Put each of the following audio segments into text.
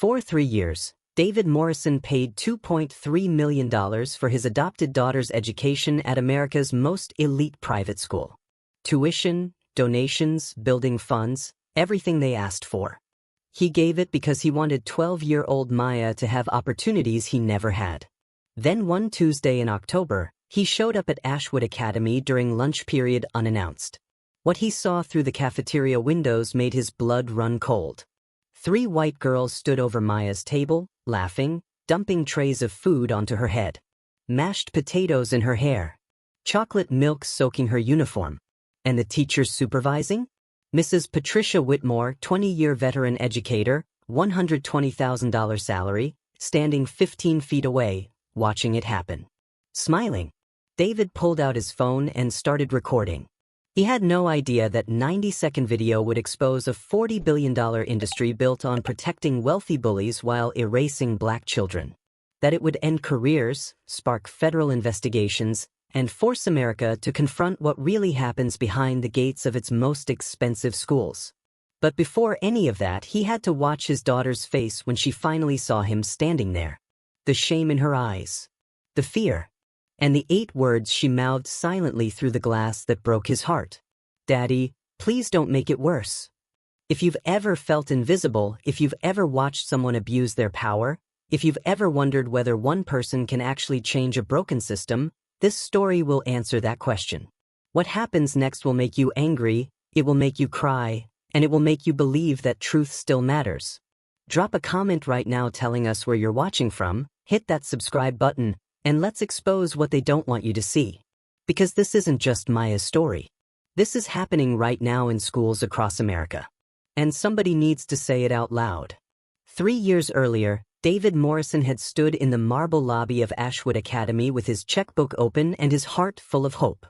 For 3 years, David Morrison paid $2.3 million for his adopted daughter's education at America's most elite private school. Tuition, donations, building funds, everything they asked for. He gave it because he wanted 12-year-old Maya to have opportunities he never had. Then one Tuesday in October, he showed up at Ashwood Academy during lunch period unannounced. What he saw through the cafeteria windows made his blood run cold. 3 white girls stood over Maya's table, laughing, dumping trays of food onto her head. Mashed potatoes in her hair. Chocolate milk soaking her uniform. And the teacher supervising? Mrs. Patricia Whitmore, 20-year veteran educator, $120,000 salary, standing 15 feet away, watching it happen. Smiling. David pulled out his phone and started recording. He had no idea that 90-second video would expose a $40 billion industry built on protecting wealthy bullies while erasing black children. That it would end careers, spark federal investigations, and force America to confront what really happens behind the gates of its most expensive schools. But before any of that, he had to watch his daughter's face when she finally saw him standing there. The shame in her eyes. The fear. And the 8 words she mouthed silently through the glass that broke his heart. "Daddy, please don't make it worse." If you've ever felt invisible, if you've ever watched someone abuse their power, if you've ever wondered whether one person can actually change a broken system, this story will answer that question. What happens next will make you angry, it will make you cry, and it will make you believe that truth still matters. Drop a comment right now telling us where you're watching from, hit that subscribe button, and let's expose what they don't want you to see. Because this isn't just Maya's story. This is happening right now in schools across America. And somebody needs to say it out loud. 3 years earlier, David Morrison had stood in the marble lobby of Ashwood Academy with his checkbook open and his heart full of hope.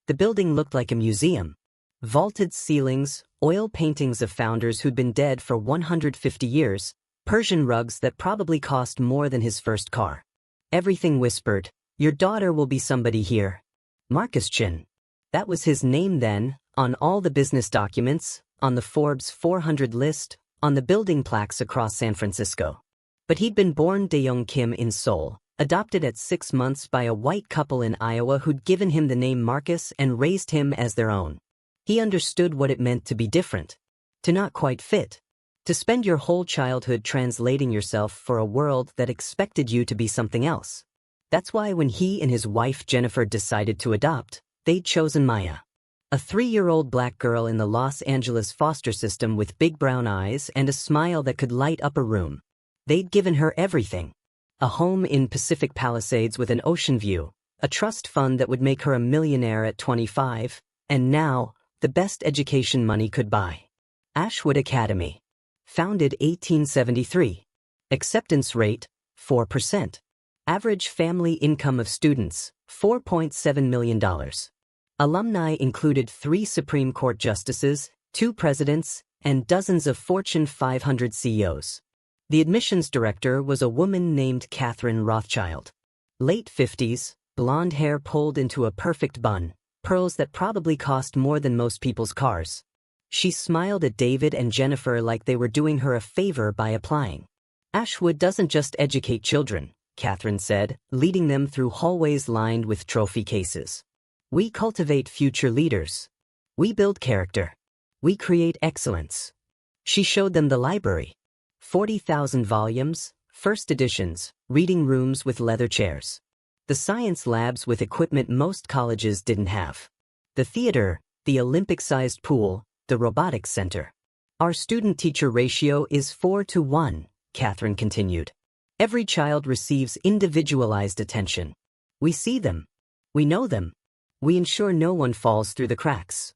The building looked like a museum. Vaulted ceilings, oil paintings of founders who'd been dead for 150 years, Persian rugs that probably cost more than his first car. Everything whispered, "Your daughter will be somebody here." Marcus Chin. That was his name then, on all the business documents, on the Forbes 400 list, on the building plaques across San Francisco. But he'd been born Dayoung Kim in Seoul, adopted at 6 months by a white couple in Iowa who'd given him the name Marcus and raised him as their own. He understood what it meant to be different. To not quite fit. To spend your whole childhood translating yourself for a world that expected you to be something else. That's why when he and his wife Jennifer decided to adopt, they'd chosen Maya. A 3-year-old black girl in the Los Angeles foster system with big brown eyes and a smile that could light up a room. They'd given her everything. A home in Pacific Palisades with an ocean view, a trust fund that would make her a millionaire at 25, and now, the best education money could buy. Ashwood Academy. Founded 1873. Acceptance rate, 4%. Average family income of students, $4.7 million. Alumni included 3 Supreme Court justices, 2 presidents, and dozens of Fortune 500 CEOs. The admissions director was a woman named Catherine Rothschild. Late 50s, blonde hair pulled into a perfect bun, pearls that probably cost more than most people's cars. She smiled at David and Jennifer like they were doing her a favor by applying. "Ashwood doesn't just educate children," Catherine said, leading them through hallways lined with trophy cases. "We cultivate future leaders. We build character. We create excellence." She showed them the library. 40,000 volumes, first editions, reading rooms with leather chairs. The science labs with equipment most colleges didn't have. The theater, the Olympic-sized pool, the robotics center. "Our student-teacher ratio is 4-to-1, Catherine continued. "Every child receives individualized attention. We see them. We know them. We ensure no one falls through the cracks."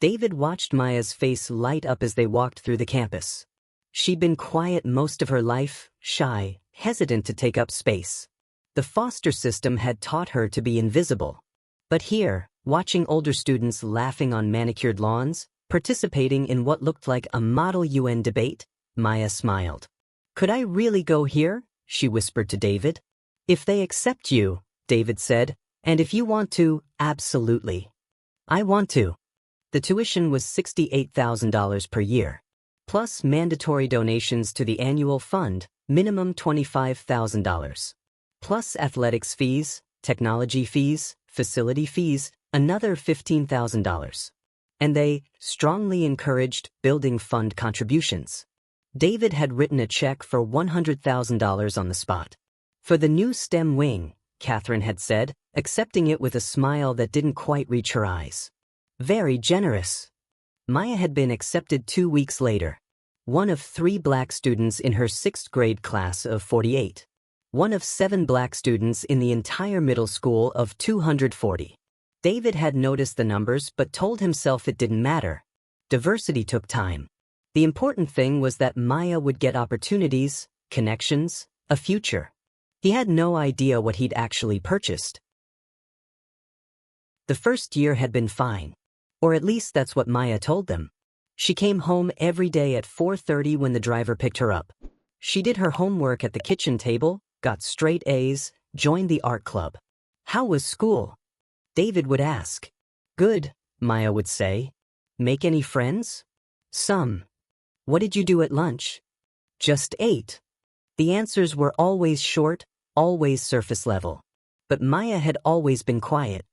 David watched Maya's face light up as they walked through the campus. She'd been quiet most of her life, shy, hesitant to take up space. The foster system had taught her to be invisible. But here, watching older students laughing on manicured lawns, participating in what looked like a model UN debate, Maya smiled. "Could I really go here?" she whispered to David. "If they accept you," David said, "and if you want to, absolutely." "I want to." The tuition was $68,000 per year. plus mandatory donations to the annual fund, minimum $25,000, plus athletics fees, technology fees, facility fees, another $15,000. And they strongly encouraged building fund contributions. David had written a check for $100,000 on the spot. For the new STEM wing, Catherine had said, accepting it with a smile that didn't quite reach her eyes. Very generous. Maya had been accepted 2 weeks later. One of 3 black students in her 6th grade class of 48. One of 7 black students in the entire middle school of 240. David had noticed the numbers but told himself it didn't matter. Diversity took time. The important thing was that Maya would get opportunities, connections, a future. He had no idea what he'd actually purchased. The first year had been fine. Or at least that's what Maya told them. She came home every day at 4:30 when the driver picked her up. She did her homework at the kitchen table, got straight A's, joined the art club. How was school? David would ask. Good, Maya would say. Make any friends? Some. What did you do at lunch? Just ate. The answers were always short, always surface level. But Maya had always been quiet.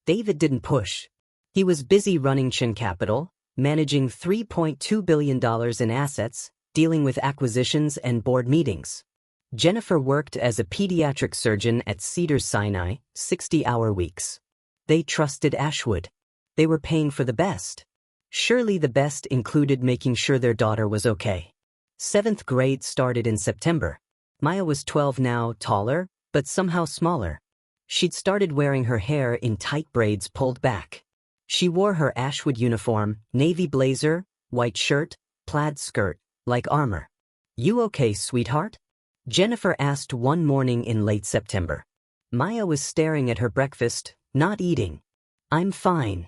David didn't push. He was busy running Chin Capital, managing $3.2 billion in assets, dealing with acquisitions and board meetings. Jennifer worked as a pediatric surgeon at Cedars-Sinai, 60-hour weeks. They trusted Ashwood. They were paying for the best. Surely the best included making sure their daughter was okay. 7th grade started in September. Maya was 12 now, taller, but somehow smaller. She'd started wearing her hair in tight braids pulled back. She wore her Ashwood uniform, navy blazer, white shirt, plaid skirt, like armor. You okay, sweetheart? Jennifer asked one morning in late September. Maya was staring at her breakfast, not eating. I'm fine.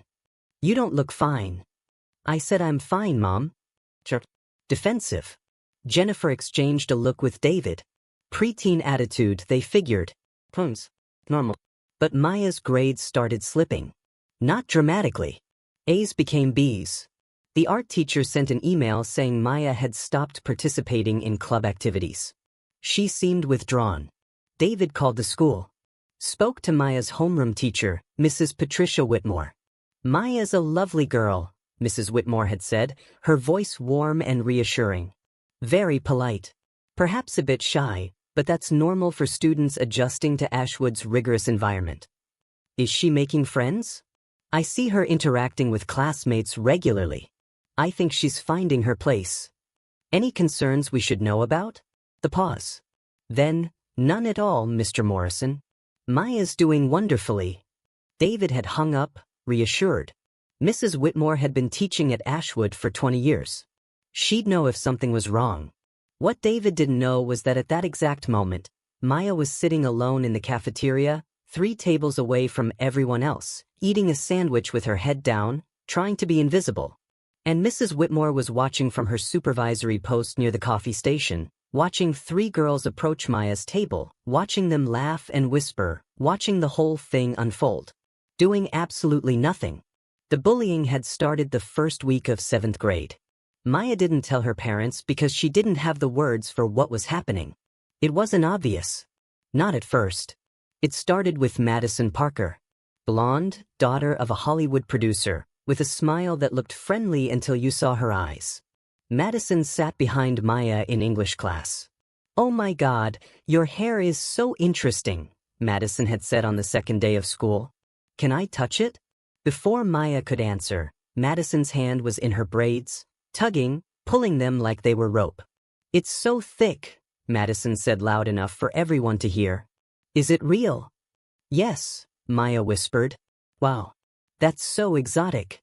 You don't look fine. I said I'm fine, Mom. Sure. Defensive. Jennifer exchanged a look with David. Preteen attitude, they figured. Normal. But Maya's grades started slipping. Not dramatically. A's became B's. The art teacher sent an email saying Maya had stopped participating in club activities. She seemed withdrawn. David called the school. Spoke to Maya's homeroom teacher, Mrs. Patricia Whitmore. Maya's a lovely girl, Mrs. Whitmore had said, her voice warm and reassuring. Very polite. Perhaps a bit shy, but that's normal for students adjusting to Ashwood's rigorous environment. Is she making friends? I see her interacting with classmates regularly. I think she's finding her place. Any concerns we should know about? The pause. Then, none at all, Mr. Morrison. Maya's doing wonderfully. David had hung up, reassured. Mrs. Whitmore had been teaching at Ashwood for 20 years. She'd know if something was wrong. What David didn't know was that at that exact moment, Maya was sitting alone in the cafeteria, 3 tables away from everyone else, eating a sandwich with her head down, trying to be invisible. And Mrs. Whitmore was watching from her supervisory post near the coffee station, watching 3 girls approach Maya's table, watching them laugh and whisper, watching the whole thing unfold. Doing absolutely nothing. The bullying had started the first week of 7th grade. Maya didn't tell her parents because she didn't have the words for what was happening. It wasn't obvious. Not at first. It started with Madison Parker. Blonde, daughter of a Hollywood producer, with a smile that looked friendly until you saw her eyes. Madison sat behind Maya in English class. Oh my God, your hair is so interesting, Madison had said on the second day of school. Can I touch it? Before Maya could answer, Madison's hand was in her braids, tugging, pulling them like they were rope. It's so thick, Madison said loud enough for everyone to hear. Is it real? Yes, Maya whispered. Wow, that's so exotic.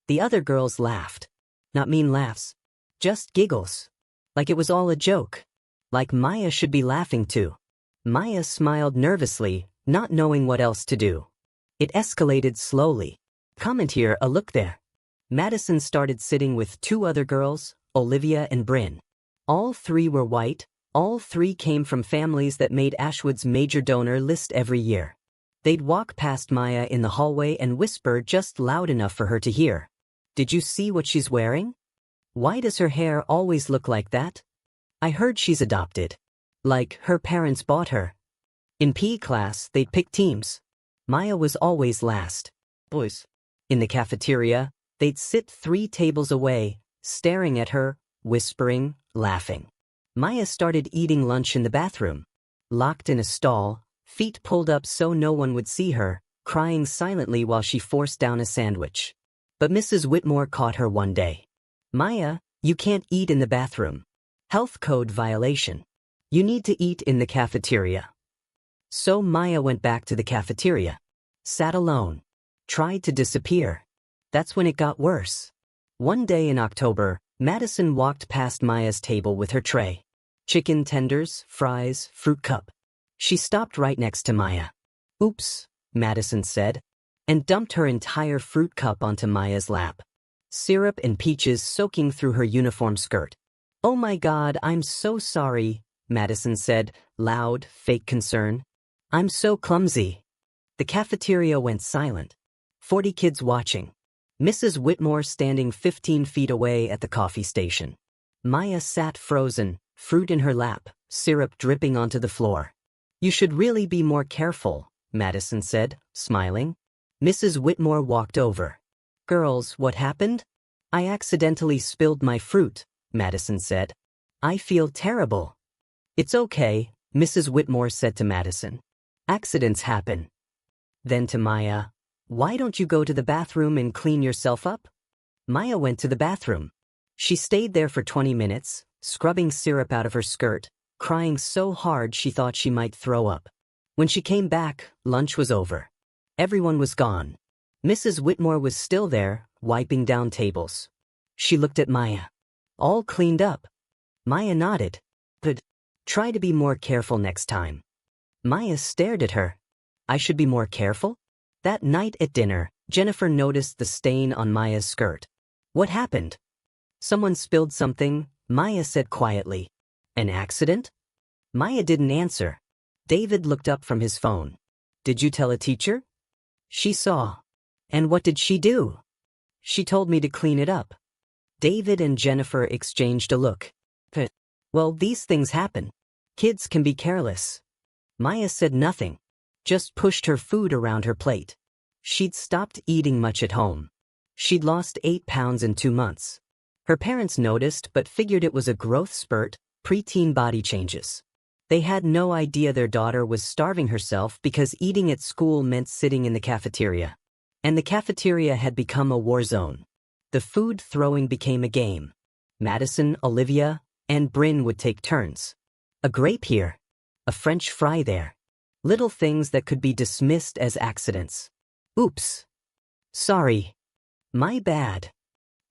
The other girls laughed. Not mean laughs. Just giggles. Like it was all a joke. Like Maya should be laughing too. Maya smiled nervously, not knowing what else to do. It escalated slowly. Comment here, a look there. Madison started sitting with 2 other girls, Olivia and Bryn. All 3 were white. All 3 came from families that made Ashwood's major donor list every year. They'd walk past Maya in the hallway and whisper just loud enough for her to hear. Did you see what she's wearing? Why does her hair always look like that? I heard she's adopted. Like, her parents bought her. In PE class, they'd pick teams. Maya was always last. Boys. In the cafeteria, they'd sit 3 tables away, staring at her, whispering, laughing. Maya started eating lunch in the bathroom. Locked in a stall, feet pulled up so no one would see her, crying silently while she forced down a sandwich. But Mrs. Whitmore caught her one day. Maya, you can't eat in the bathroom. Health code violation. You need to eat in the cafeteria. So Maya went back to the cafeteria. Sat alone. Tried to disappear. That's when it got worse. One day in October, Madison walked past Maya's table with her tray. Chicken tenders, fries, fruit cup. She stopped right next to Maya. Oops, Madison said, and dumped her entire fruit cup onto Maya's lap. Syrup and peaches soaking through her uniform skirt. Oh my God, I'm so sorry, Madison said, loud, fake concern. I'm so clumsy. The cafeteria went silent. 40 kids watching. Mrs. Whitmore standing 15 feet away at the coffee station. Maya sat frozen, fruit in her lap, syrup dripping onto the floor. You should really be more careful, Madison said, smiling. Mrs. Whitmore walked over. Girls, what happened? I accidentally spilled my fruit, Madison said. I feel terrible. It's okay, Mrs. Whitmore said to Madison. Accidents happen. Then to Maya, why don't you go to the bathroom and clean yourself up? Maya went to the bathroom. She stayed there for 20 minutes, scrubbing syrup out of her skirt, crying so hard she thought she might throw up. When she came back, lunch was over. Everyone was gone. Mrs. Whitmore was still there, wiping down tables. She looked at Maya. All cleaned up. Maya nodded. Good. Try to be more careful next time. Maya stared at her. I should be more careful? That night at dinner, Jennifer noticed the stain on Maya's skirt. What happened? Someone spilled something, Maya said quietly. An accident? Maya didn't answer. David looked up from his phone. Did you tell a teacher? She saw. And what did she do? She told me to clean it up. David and Jennifer exchanged a look. Well, these things happen. Kids can be careless. Maya said nothing, just pushed her food around her plate. She'd stopped eating much at home. She'd lost 8 pounds in 2 months. Her parents noticed but figured it was a growth spurt, preteen body changes. They had no idea their daughter was starving herself because eating at school meant sitting in the cafeteria. And the cafeteria had become a war zone. The food throwing became a game. Madison, Olivia, and Bryn would take turns. A grape here. A French fry there. Little things that could be dismissed as accidents. Oops. Sorry. My bad.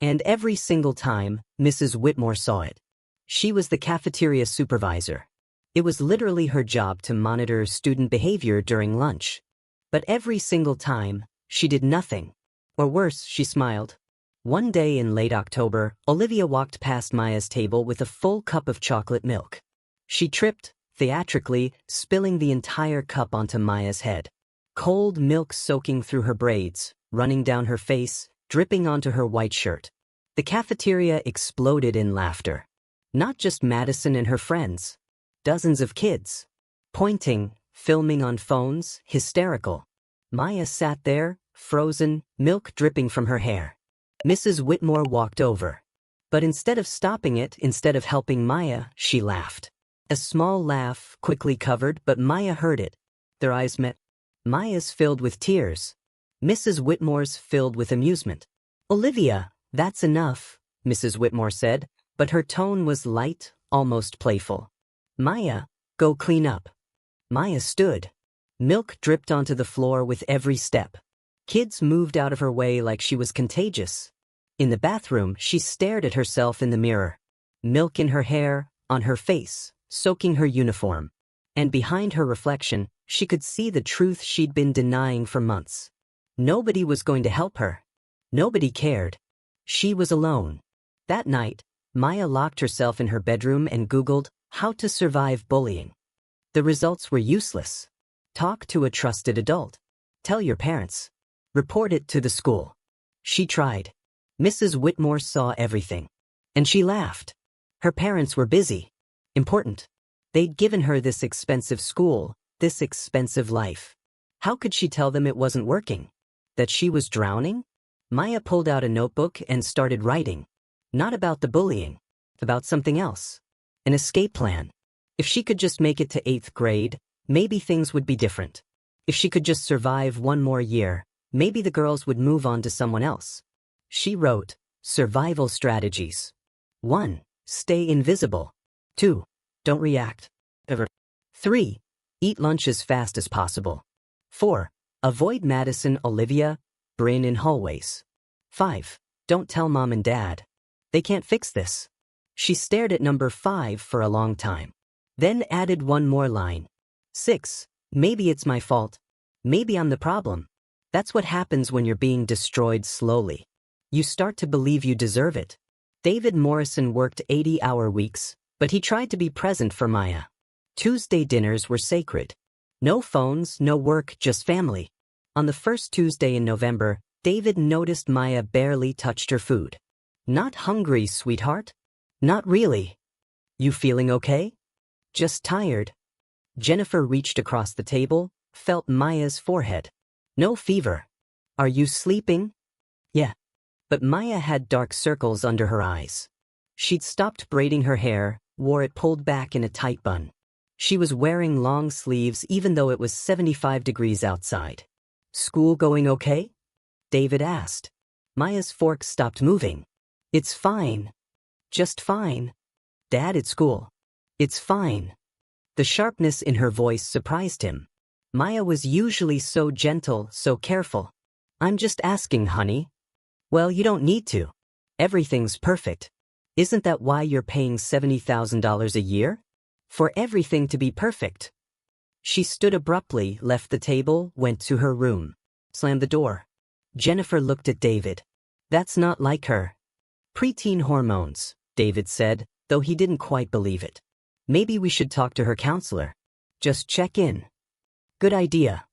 And every single time, Mrs. Whitmore saw it. She was the cafeteria supervisor. It was literally her job to monitor student behavior during lunch. But every single time, she did nothing. Or worse, she smiled. One day in late October, Olivia walked past Maya's table with a full cup of chocolate milk. She tripped, theatrically, spilling the entire cup onto Maya's head. Cold milk soaking through her braids, running down her face, dripping onto her white shirt. The cafeteria exploded in laughter. Not just Madison and her friends. Dozens of kids. Pointing, filming on phones, hysterical. Maya sat there, frozen, milk dripping from her hair. Mrs. Whitmore walked over. But instead of stopping it, instead of helping Maya, she laughed. A small laugh, quickly covered, but Maya heard it. Their eyes met. Maya's filled with tears. Mrs. Whitmore's filled with amusement. Olivia, that's enough, Mrs. Whitmore said, but her tone was light, almost playful. Maya, go clean up. Maya stood. Milk dripped onto the floor with every step. Kids moved out of her way like she was contagious. In the bathroom, she stared at herself in the mirror. Milk in her hair, on her face, soaking her uniform. And behind her reflection, she could see the truth she'd been denying for months. Nobody was going to help her. Nobody cared. She was alone. That night, Maya locked herself in her bedroom and Googled how to survive bullying. The results were useless. Talk to a trusted adult. Tell your parents. Report it to the school. She tried. Mrs. Whitmore saw everything. And she laughed. Her parents were busy. Important. They'd given her this expensive school, this expensive life. How could she tell them it wasn't working? That she was drowning? Maya pulled out a notebook and started writing. Not about the bullying. About something else. An escape plan. If she could just make it to 8th grade, maybe things would be different. If she could just survive one more year, maybe the girls would move on to someone else. She wrote, survival strategies. 1. Stay invisible. 2. Don't react. Ever. 3. Eat lunch as fast as possible. 4. Avoid Madison, Olivia, Bryn in hallways. 5. Don't tell mom and dad. They can't fix this. She stared at number 5 for a long time. Then added one more line. 6. Maybe it's my fault. Maybe I'm the problem. That's what happens when you're being destroyed slowly. You start to believe you deserve it. David Morrison worked 80-hour weeks, but he tried to be present for Maya. Tuesday dinners were sacred. No phones, no work, just family. On the first Tuesday in November, David noticed Maya barely touched her food. Not hungry, sweetheart? Not really. You feeling okay? Just tired. Jennifer reached across the table, felt Maya's forehead. No fever. Are you sleeping? Yeah. But Maya had dark circles under her eyes. She'd stopped braiding her hair, wore it pulled back in a tight bun. She was wearing long sleeves even though it was 75 degrees outside. School going okay? David asked. Maya's fork stopped moving. It's fine. Just fine. Dad at school. It's fine. The sharpness in her voice surprised him. Maya was usually so gentle, so careful. I'm just asking, honey. Well, you don't need to. Everything's perfect. Isn't that why you're paying $70,000 a year? For everything to be perfect. She stood abruptly, left the table, went to her room. Slammed the door. Jennifer looked at David. That's not like her. Preteen hormones, David said, though he didn't quite believe it. Maybe we should talk to her counselor. Just check in. Good idea.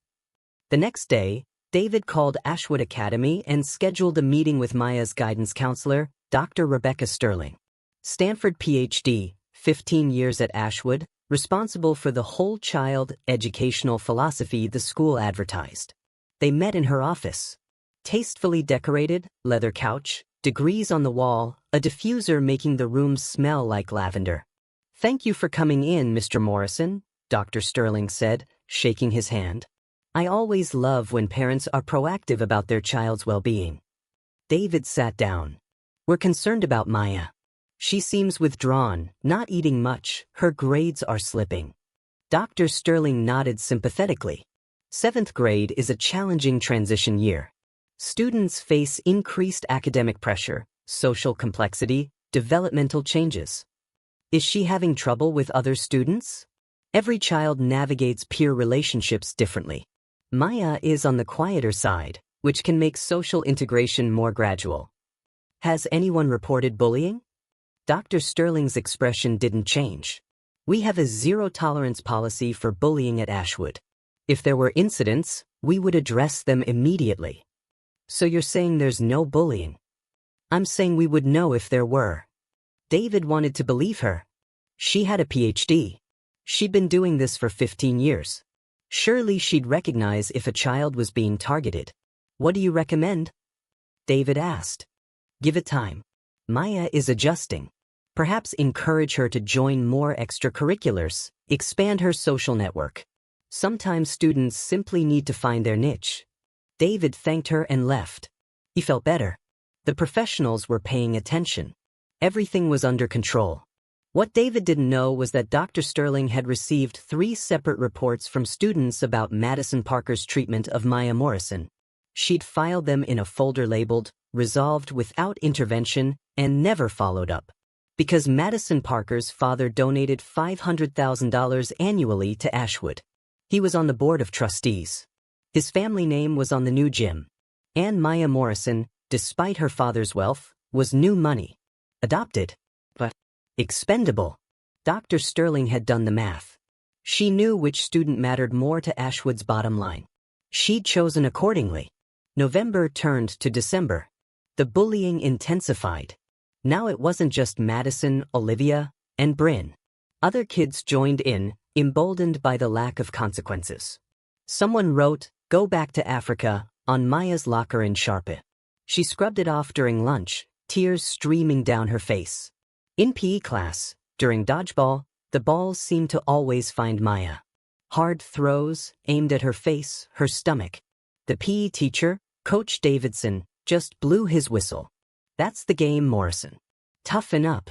The next day, David called Ashwood Academy and scheduled a meeting with Maya's guidance counselor, Dr. Rebecca Sterling. Stanford PhD, 15 years at Ashwood, responsible for the whole child educational philosophy the school advertised. They met in her office. Tastefully decorated, leather couch, degrees on the wall, a diffuser making the room smell like lavender. Thank you for coming in, Mr. Morrison, Dr. Sterling said, shaking his hand. I always love when parents are proactive about their child's well-being. David sat down. We're concerned about Maya. She seems withdrawn, not eating much, her grades are slipping. Dr. Sterling nodded sympathetically. 7th grade is a challenging transition year. Students face increased academic pressure, social complexity, developmental changes. Is she having trouble with other students? Every child navigates peer relationships differently. Maya is on the quieter side, which can make social integration more gradual. Has anyone reported bullying? Dr. Sterling's expression didn't change. We have a zero-tolerance policy for bullying at Ashwood. If there were incidents, we would address them immediately. So you're saying there's no bullying? I'm saying we would know if there were. David wanted to believe her. She had a PhD. She'd been doing this for 15 years. Surely she'd recognize if a child was being targeted. What do you recommend? David asked. Give it time. Maya is adjusting. Perhaps encourage her to join more extracurriculars, expand her social network. Sometimes students simply need to find their niche. David thanked her and left. He felt better. The professionals were paying attention. Everything was under control. What David didn't know was that Dr. Sterling had received 3 separate reports from students about Madison Parker's treatment of Maya Morrison. She'd filed them in a folder labeled, resolved without intervention, and never followed up. Because Madison Parker's father donated $500,000 annually to Ashwood. He was on the board of trustees. His family name was on the new gym. And Maya Morrison, despite her father's wealth, was new money. Adopted. But expendable. Dr. Sterling had done the math. She knew which student mattered more to Ashwood's bottom line. She'd chosen accordingly. November turned to December. The bullying intensified. Now it wasn't just Madison, Olivia, and Bryn. Other kids joined in, emboldened by the lack of consequences. Someone wrote, "Go back to Africa," on Maya's locker in Sharpie. She scrubbed it off during lunch, tears streaming down her face. In PE class, during dodgeball, the balls seemed to always find Maya. Hard throws, aimed at her face, her stomach. The PE teacher, Coach Davidson, just blew his whistle. That's the game, Morrison. Toughen up.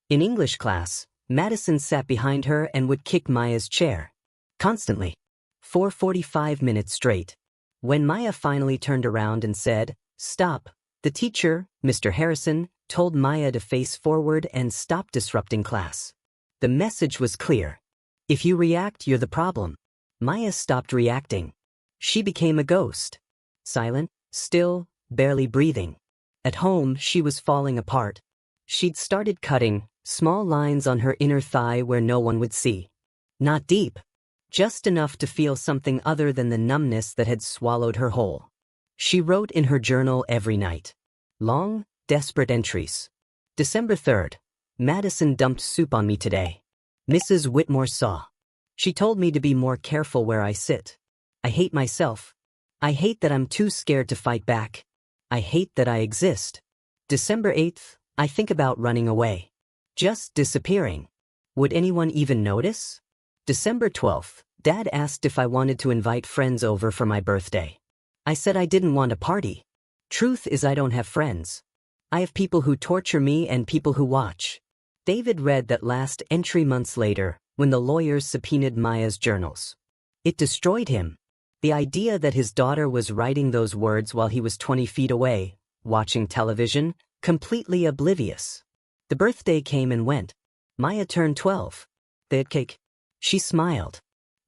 In English class, Madison sat behind her and would kick Maya's chair. Constantly. For 45 minutes straight. When Maya finally turned around and said, "Stop," the teacher, Mr. Harrison, told Maya to face forward and stop disrupting class. The message was clear. If you react, you're the problem. Maya stopped reacting. She became a ghost. Silent, still, barely breathing. At home, she was falling apart. She'd started cutting, small lines on her inner thigh where no one would see. Not deep. Just enough to feel something other than the numbness that had swallowed her whole. She wrote in her journal every night. Long, desperate entries. December 3rd. Madison dumped soup on me today. Mrs. Whitmore saw. She told me to be more careful where I sit. I hate myself. I hate that I'm too scared to fight back. I hate that I exist. December 8th. I think about running away. Just disappearing. Would anyone even notice? December 12th. Dad asked if I wanted to invite friends over for my birthday. I said I didn't want a party. Truth is, I don't have friends. I have people who torture me and people who watch. David read that last entry months later, when the lawyers subpoenaed Maya's journals. It destroyed him. The idea that his daughter was writing those words while he was 20 feet away, watching television, completely oblivious. The birthday came and went. Maya turned 12. They had cake. She smiled.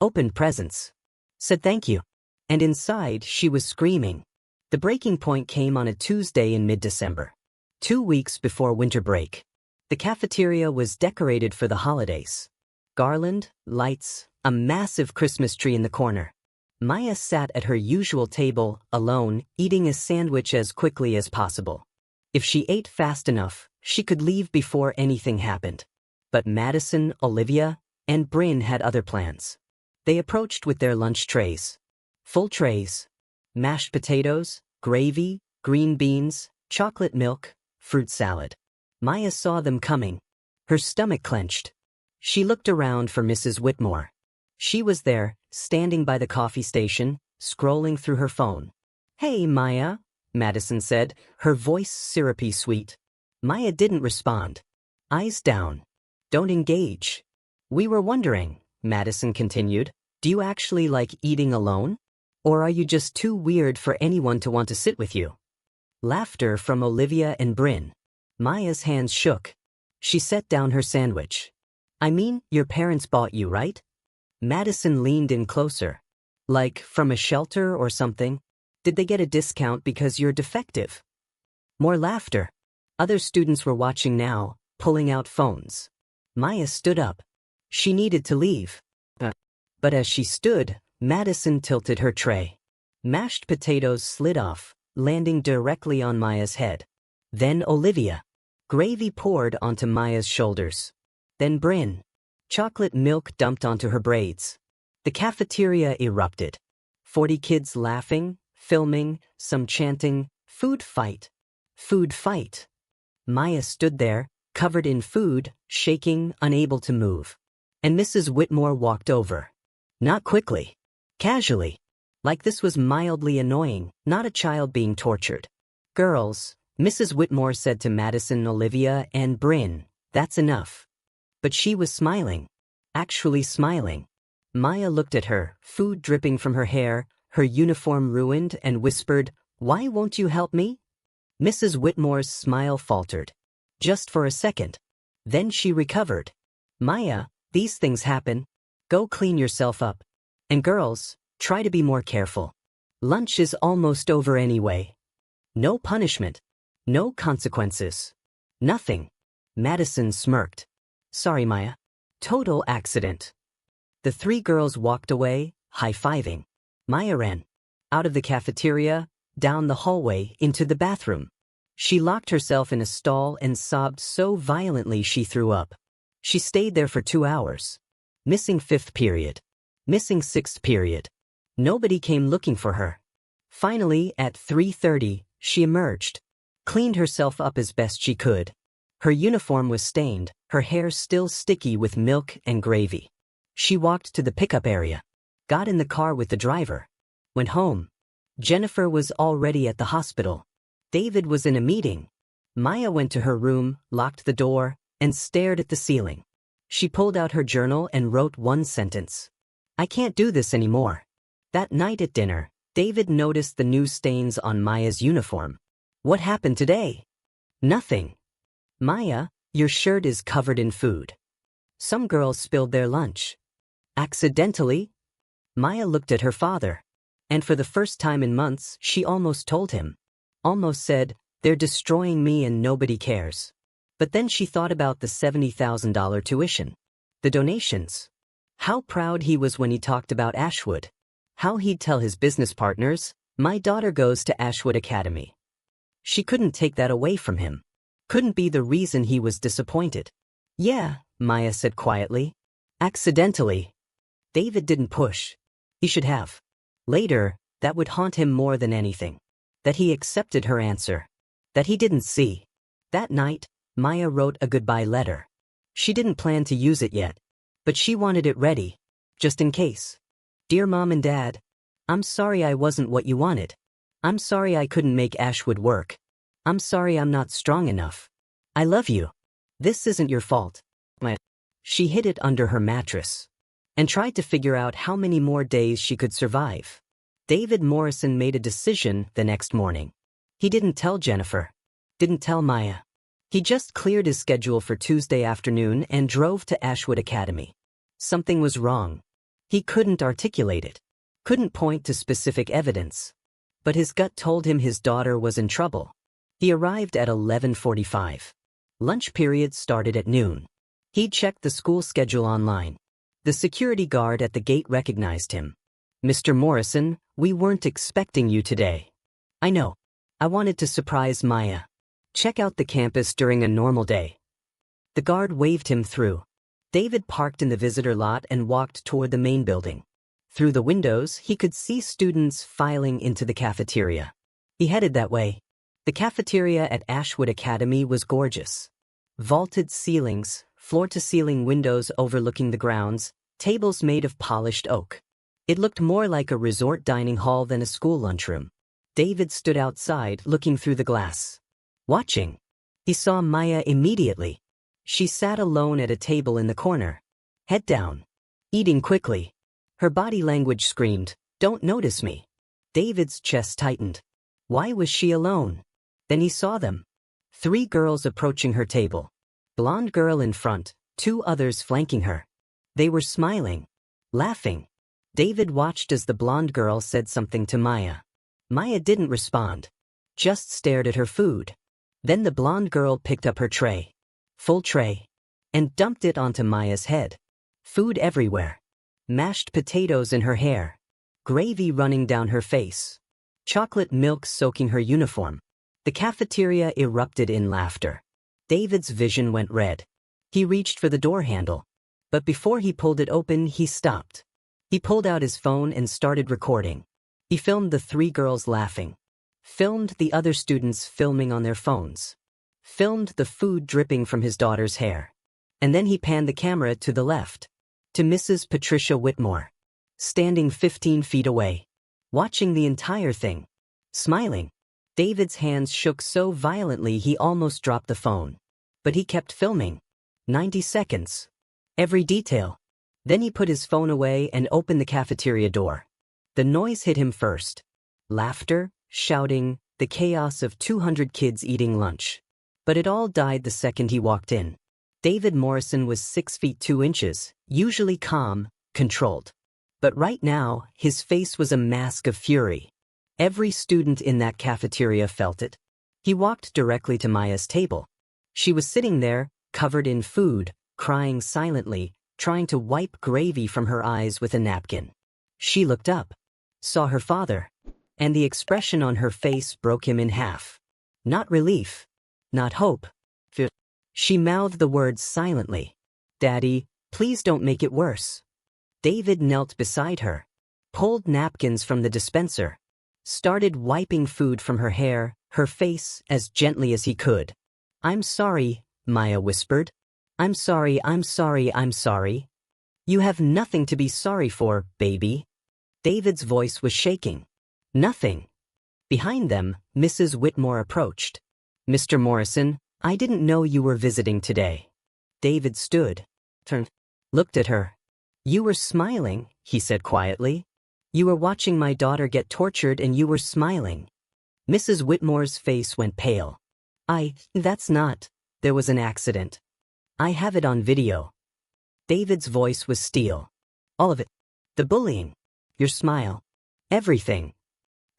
Opened presents. Said thank you. And inside, she was screaming. The breaking point came on a Tuesday in mid-December. 2 weeks before winter break. The cafeteria was decorated for the holidays. Garland, lights, a massive Christmas tree in the corner. Maya sat at her usual table, alone, eating a sandwich as quickly as possible. If she ate fast enough, she could leave before anything happened. But Madison, Olivia, and Bryn had other plans. They approached with their lunch trays. Full trays. Mashed potatoes, gravy, green beans, chocolate milk, fruit salad. Maya saw them coming. Her stomach clenched. She looked around for Mrs. Whitmore. She was there, standing by the coffee station, scrolling through her phone. "Hey, Maya," Madison said, her voice syrupy sweet. Maya didn't respond. Eyes down. "Don't engage." "We were wondering," Madison continued, "do you actually like eating alone? Or are you just too weird for anyone to want to sit with you?" Laughter from Olivia and Bryn. Maya's hands shook. She set down her sandwich. "I mean, your parents bought you, right?" Madison leaned in closer. "Like, from a shelter or something? Did they get a discount because you're defective?" More laughter. Other students were watching now, pulling out phones. Maya stood up. She needed to leave. But as she stood, Madison tilted her tray. Mashed potatoes slid off, landing directly on Maya's head. Then Olivia. Gravy poured onto Maya's shoulders. Then Bryn. Chocolate milk dumped onto her braids. The cafeteria erupted. 40 kids laughing, filming, some chanting, "Food fight! Food fight!" Maya stood there, covered in food, shaking, unable to move. And Mrs. Whitmore walked over. Not quickly. Casually. Like this was mildly annoying, not a child being tortured. "Girls," Mrs. Whitmore said to Madison, Olivia, and Bryn, "that's enough." But she was smiling. Actually smiling. Maya looked at her, food dripping from her hair, her uniform ruined, and whispered, "Why won't you help me?" Mrs. Whitmore's smile faltered. Just for a second. Then she recovered. "Maya, these things happen. Go clean yourself up. And girls, try to be more careful. Lunch is almost over anyway. No punishment. No consequences. Nothing." Madison smirked. "Sorry, Maya. Total accident." The 3 girls walked away, high-fiving. Maya ran. Out of the cafeteria, down the hallway, into the bathroom. She locked herself in a stall and sobbed so violently she threw up. She stayed there for 2 hours. Missing 5th period. Missing 6th period. Nobody came looking for her. Finally, at 3:30, she emerged. Cleaned herself up as best she could. Her uniform was stained, her hair still sticky with milk and gravy. She walked to the pickup area. Got in the car with the driver. Went home. Jennifer was already at the hospital. David was in a meeting. Maya went to her room, locked the door, and stared at the ceiling. She pulled out her journal and wrote one sentence. "I can't do this anymore." That night at dinner, David noticed the new stains on Maya's uniform. "What happened today?" "Nothing." "Maya, your shirt is covered in food. Some girls spilled their lunch." "Accidentally?" Maya looked at her father. And for the first time in months, she almost told him. Almost said, "They're destroying me and nobody cares." But then she thought about the $70,000 tuition. The donations. How proud he was when he talked about Ashwood. How he'd tell his business partners, "My daughter goes to Ashwood Academy." She couldn't take that away from him. Couldn't be the reason he was disappointed. "Yeah," Maya said quietly. "Accidentally." David didn't push. He should have. Later, that would haunt him more than anything. That he accepted her answer. That he didn't see. That night, Maya wrote a goodbye letter. She didn't plan to use it yet, but she wanted it ready, just in case. "Dear Mom and Dad, I'm sorry I wasn't what you wanted. I'm sorry I couldn't make Ashwood work. I'm sorry I'm not strong enough. I love you. This isn't your fault." She hid it under her mattress and tried to figure out how many more days she could survive. David Morrison made a decision the next morning. He didn't tell Jennifer. Didn't tell Maya. He just cleared his schedule for Tuesday afternoon and drove to Ashwood Academy. Something was wrong. He couldn't articulate it. Couldn't point to specific evidence. But his gut told him his daughter was in trouble. He arrived at 11:45. Lunch period started at noon. He checked the school schedule online. The security guard at the gate recognized him. "Mr. Morrison, we weren't expecting you today." "I know. I wanted to surprise Maya. Check out the campus during a normal day." The guard waved him through. David parked in the visitor lot and walked toward the main building. Through the windows, he could see students filing into the cafeteria. He headed that way. The cafeteria at Ashwood Academy was gorgeous. Vaulted ceilings, floor-to-ceiling windows overlooking the grounds, tables made of polished oak. It looked more like a resort dining hall than a school lunchroom. David stood outside, looking through the glass. Watching. He saw Maya immediately. She sat alone at a table in the corner. Head down. Eating quickly. Her body language screamed, "Don't notice me." David's chest tightened. Why was she alone? Then he saw them. 3 girls approaching her table. Blonde girl in front, 2 others flanking her. They were smiling. Laughing. David watched as the blonde girl said something to Maya. Maya didn't respond. Just stared at her food. Then the blonde girl picked up her tray. Full tray. And dumped it onto Maya's head. Food everywhere. Mashed potatoes in her hair. Gravy running down her face. Chocolate milk soaking her uniform. The cafeteria erupted in laughter. David's vision went red. He reached for the door handle. But before he pulled it open, he stopped. He pulled out his phone and started recording. He filmed the 3 girls laughing. Filmed the other students filming on their phones. Filmed the food dripping from his daughter's hair. And then he panned the camera to the left. To Mrs. Patricia Whitmore. Standing 15 feet away. Watching the entire thing. Smiling. David's hands shook so violently he almost dropped the phone. But he kept filming. 90 seconds. Every detail. Then he put his phone away and opened the cafeteria door. The noise hit him first. Laughter, shouting, the chaos of 200 kids eating lunch. But it all died the second he walked in. David Morrison was 6 feet 2 inches, usually calm, controlled. But right now, his face was a mask of fury. Every student in that cafeteria felt it. He walked directly to Maya's table. She was sitting there, covered in food, crying silently, trying to wipe gravy from her eyes with a napkin. She looked up, saw her father, and the expression on her face broke him in half. Not relief. Not hope. Fear. She mouthed the words silently. Daddy, please don't make it worse. David knelt beside her, pulled napkins from the dispenser, started wiping food from her hair, her face, as gently as he could. I'm sorry, Maya whispered. I'm sorry, I'm sorry, I'm sorry. You have nothing to be sorry for, baby. David's voice was shaking. Nothing. Behind them, Mrs. Whitmore approached. Mr. Morrison, I didn't know you were visiting today. David stood, turned, looked at her. You were smiling, he said quietly. You were watching my daughter get tortured and you were smiling. Mrs. Whitmore's face went pale. That's not. There was an accident. I have it on video. David's voice was steel. All of it. The bullying. Your smile. Everything.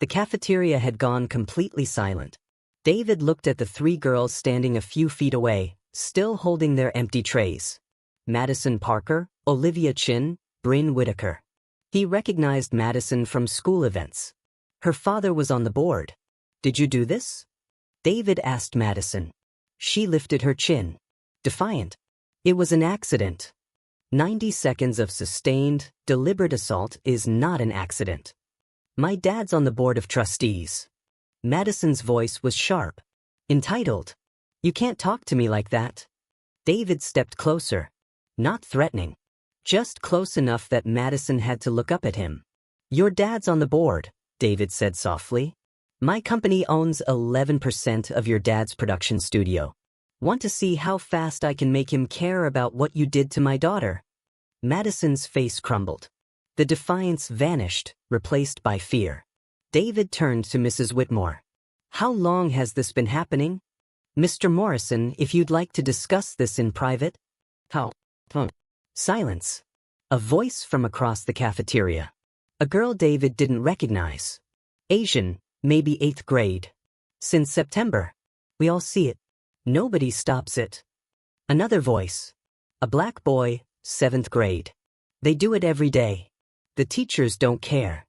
The cafeteria had gone completely silent. David looked at the three girls standing a few feet away, still holding their empty trays. Madison Parker, Olivia Chin, Bryn Whitaker. He recognized Madison from school events. Her father was on the board. Did you do this? David asked Madison. She lifted her chin. Defiant. It was an accident. 90 seconds of sustained, deliberate assault is not an accident. My dad's on the board of trustees. Madison's voice was sharp. Entitled. You can't talk to me like that. David stepped closer. Not threatening. Just close enough that Madison had to look up at him. Your dad's on the board, David said softly. My company owns 11% of your dad's production studio. Want to see how fast I can make him care about what you did to my daughter? Madison's face crumbled. The defiance vanished, replaced by fear. David turned to Mrs. Whitmore. How long has this been happening? Mr. Morrison, if you'd like to discuss this in private. How? Silence. A voice from across the cafeteria. A girl David didn't recognize. Asian, maybe 8th grade. Since September. We all see it. Nobody stops it. Another voice. A black boy, 7th grade. They do it every day. The teachers don't care.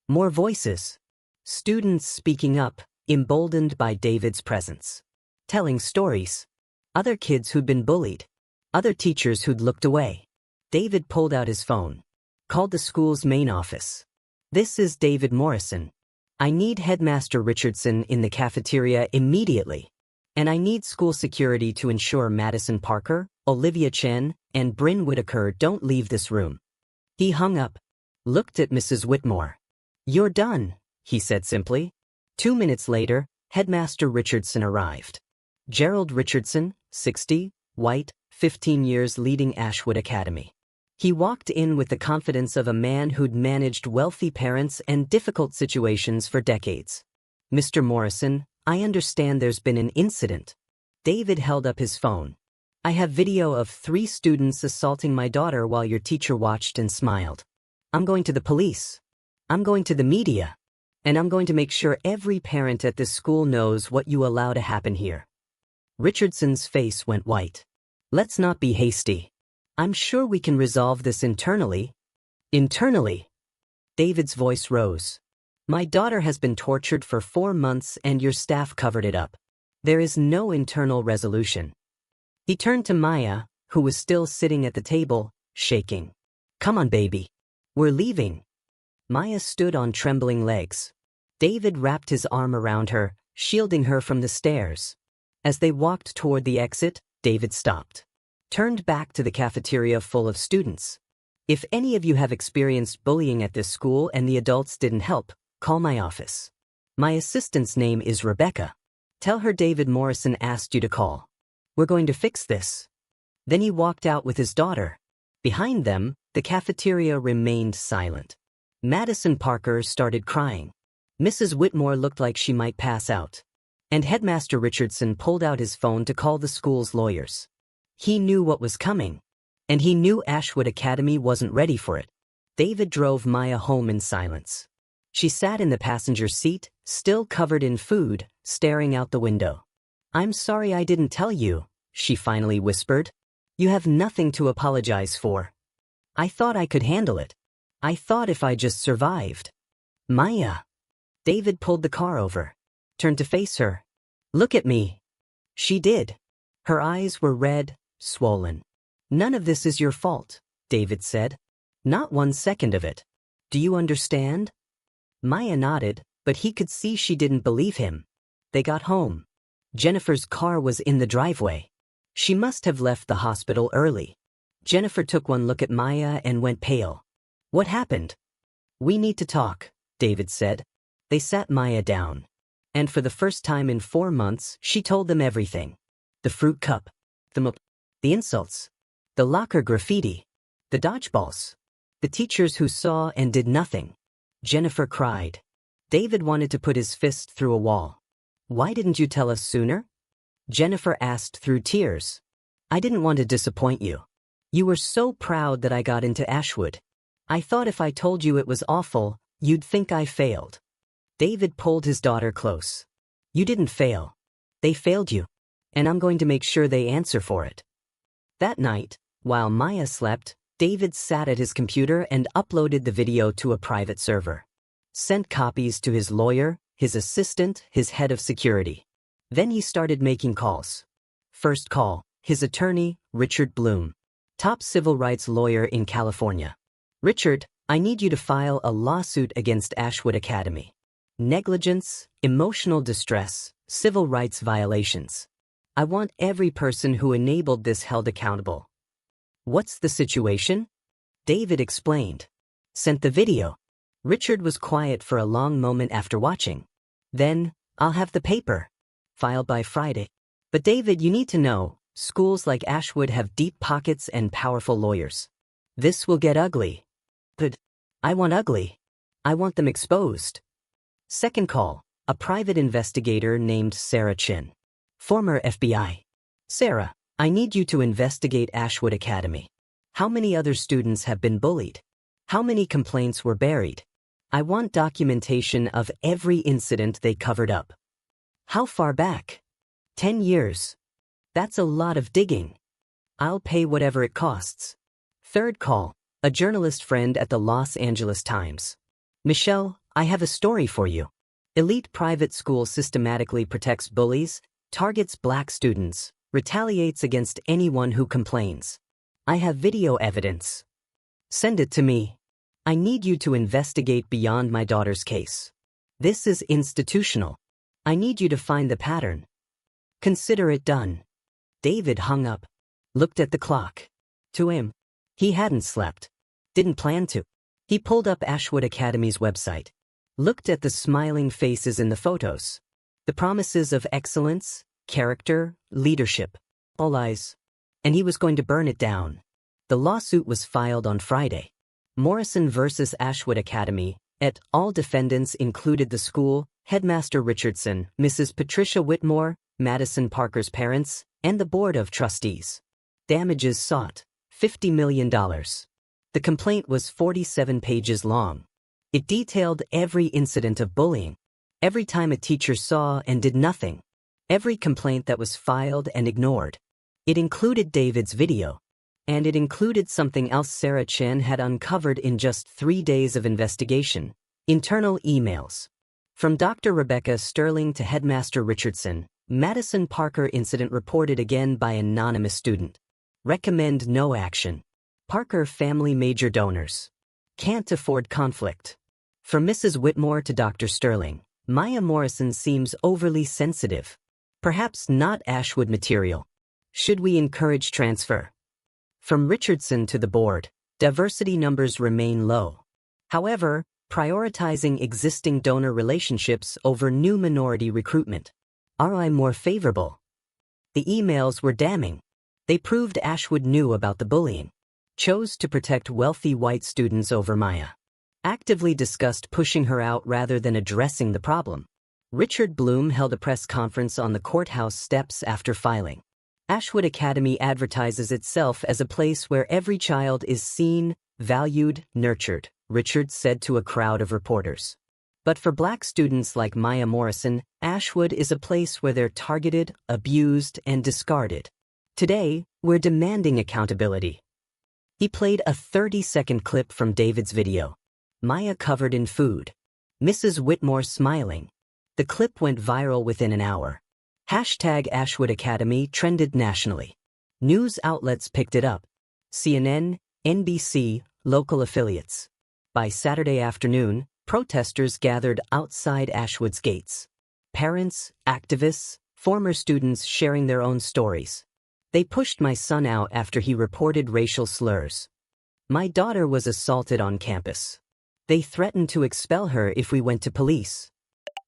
More voices. Students speaking up, emboldened by David's presence. Telling stories. Other kids who'd been bullied. Other teachers who'd looked away. David pulled out his phone. Called the school's main office. This is David Morrison. I need Headmaster Richardson in the cafeteria immediately. And I need school security to ensure Madison Parker, Olivia Chen, and Bryn Whitaker don't leave this room. He hung up. Looked at Mrs. Whitmore. You're done, he said simply. 2 minutes later, Headmaster Richardson arrived. Gerald Richardson, 60, white, 15 years leading Ashwood Academy. He walked in with the confidence of a man who'd managed wealthy parents and difficult situations for decades. Mr. Morrison, I understand there's been an incident. David held up his phone. I have video of 3 students assaulting my daughter while your teacher watched and smiled. I'm going to the police. I'm going to the media. And I'm going to make sure every parent at this school knows what you allow to happen here. Richardson's face went white. Let's not be hasty. I'm sure we can resolve this internally. Internally? David's voice rose. My daughter has been tortured for 4 months and your staff covered it up. There is no internal resolution. He turned to Maya, who was still sitting at the table, shaking. Come on, baby. We're leaving. Maya stood on trembling legs. David wrapped his arm around her, shielding her from the stairs. As they walked toward the exit, David stopped. Turned back to the cafeteria full of students. If any of you have experienced bullying at this school and the adults didn't help, call my office. My assistant's name is Rebecca. Tell her David Morrison asked you to call. We're going to fix this. Then he walked out with his daughter. Behind them, the cafeteria remained silent. Madison Parker started crying. Mrs. Whitmore looked like she might pass out. And Headmaster Richardson pulled out his phone to call the school's lawyers. He knew what was coming. And he knew Ashwood Academy wasn't ready for it. David drove Maya home in silence. She sat in the passenger seat, still covered in food, staring out the window. I'm sorry I didn't tell you, she finally whispered. You have nothing to apologize for. I thought I could handle it. I thought if I just survived. Maya. David pulled the car over. Turned to face her. Look at me. She did. Her eyes were red, swollen. None of this is your fault, David said. Not 1 second of it. Do you understand? Maya nodded, but he could see she didn't believe him. They got home. Jennifer's car was in the driveway. She must have left the hospital early. Jennifer took one look at Maya and went pale. What happened? We need to talk, David said. They sat Maya down. And for the first time in 4 months, she told them everything. The fruit cup. The insults. The locker graffiti. The dodgeballs. The teachers who saw and did nothing. Jennifer cried. David wanted to put his fist through a wall. Why didn't you tell us sooner? Jennifer asked through tears. I didn't want to disappoint you. You were so proud that I got into Ashwood. I thought if I told you it was awful, you'd think I failed. David pulled his daughter close. You didn't fail. They failed you. And I'm going to make sure they answer for it. That night, while Maya slept, David sat at his computer and uploaded the video to a private server. Sent copies to his lawyer, his assistant, his head of security. Then he started making calls. First call, his attorney, Richard Bloom. Top civil rights lawyer in California. Richard, I need you to file a lawsuit against Ashwood Academy. Negligence, emotional distress, civil rights violations. I want every person who enabled this held accountable. What's the situation? David explained. Sent the video. Richard was quiet for a long moment after watching. Then, I'll have the paper. Filed by Friday. But David, you need to know, schools like Ashwood have deep pockets and powerful lawyers. This will get ugly. But I want ugly. I want them exposed. Second call, a private investigator named Sarah Chin. Former FBI. Sarah, I need you to investigate Ashwood Academy. How many other students have been bullied? How many complaints were buried? I want documentation of every incident they covered up. How far back? 10 years. That's a lot of digging. I'll pay whatever it costs. Third call, a journalist friend at the Los Angeles Times. Michelle, I have a story for you. Elite private school systematically protects bullies, targets black students, retaliates against anyone who complains. I have video evidence. Send it to me. I need you to investigate beyond my daughter's case. This is institutional. I need you to find the pattern. Consider it done. David hung up. Looked at the clock. To him, he hadn't slept. Didn't plan to. He pulled up Ashwood Academy's website. Looked at the smiling faces in the photos. The promises of excellence, character, leadership. All eyes. And he was going to burn it down. The lawsuit was filed on Friday. Morrison versus Ashwood Academy, et al. Defendants included the school, Headmaster Richardson, Mrs. Patricia Whitmore, Madison Parker's parents, and the Board of Trustees. Damages sought, $50 million. The complaint was 47 pages long. It detailed every incident of bullying, every time a teacher saw and did nothing, every complaint that was filed and ignored. It included David's video, and it included something else Sarah Chin had uncovered in just 3 days of investigation, internal emails. From Dr. Rebecca Sterling to Headmaster Richardson, Madison Parker incident reported again by anonymous student. Recommend no action. Parker family major donors. Can't afford conflict. From Mrs. Whitmore to Dr. Sterling, Maya Morrison seems overly sensitive. Perhaps not Ashwood material. Should we encourage transfer? From Richardson to the board, diversity numbers remain low. However, prioritizing existing donor relationships over new minority recruitment. ROI more favorable. The emails were damning. They proved Ashwood knew about the bullying. Chose to protect wealthy white students over Maya. Actively discussed pushing her out rather than addressing the problem. Richard Bloom held a press conference on the courthouse steps after filing. Ashwood Academy advertises itself as a place where every child is seen, valued, nurtured, Richard said to a crowd of reporters. But for black students like Maya Morrison, Ashwood is a place where they're targeted, abused, and discarded. Today, we're demanding accountability. He played a 30-second clip from David's video. Maya covered in food. Mrs. Whitmore smiling. The clip went viral within an hour. Hashtag Ashwood Academy trended nationally. News outlets picked it up. CNN, NBC, local affiliates. By Saturday afternoon, protesters gathered outside Ashwood's gates. Parents, activists, former students sharing their own stories. They pushed my son out after he reported racial slurs. My daughter was assaulted on campus. They threatened to expel her if we went to police.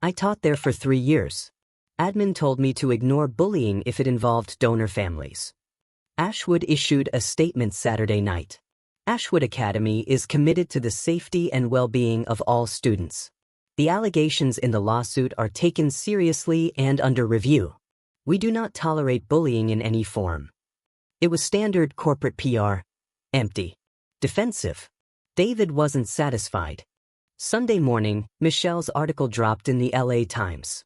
I taught there for 3 years. Admin told me to ignore bullying if it involved donor families. Ashwood issued a statement Saturday night. Ashwood Academy is committed to the safety and well-being of all students. The allegations in the lawsuit are taken seriously and under review. We do not tolerate bullying in any form. It was standard corporate PR. Empty. Defensive. David wasn't satisfied. Sunday morning, Michelle's article dropped in the LA Times.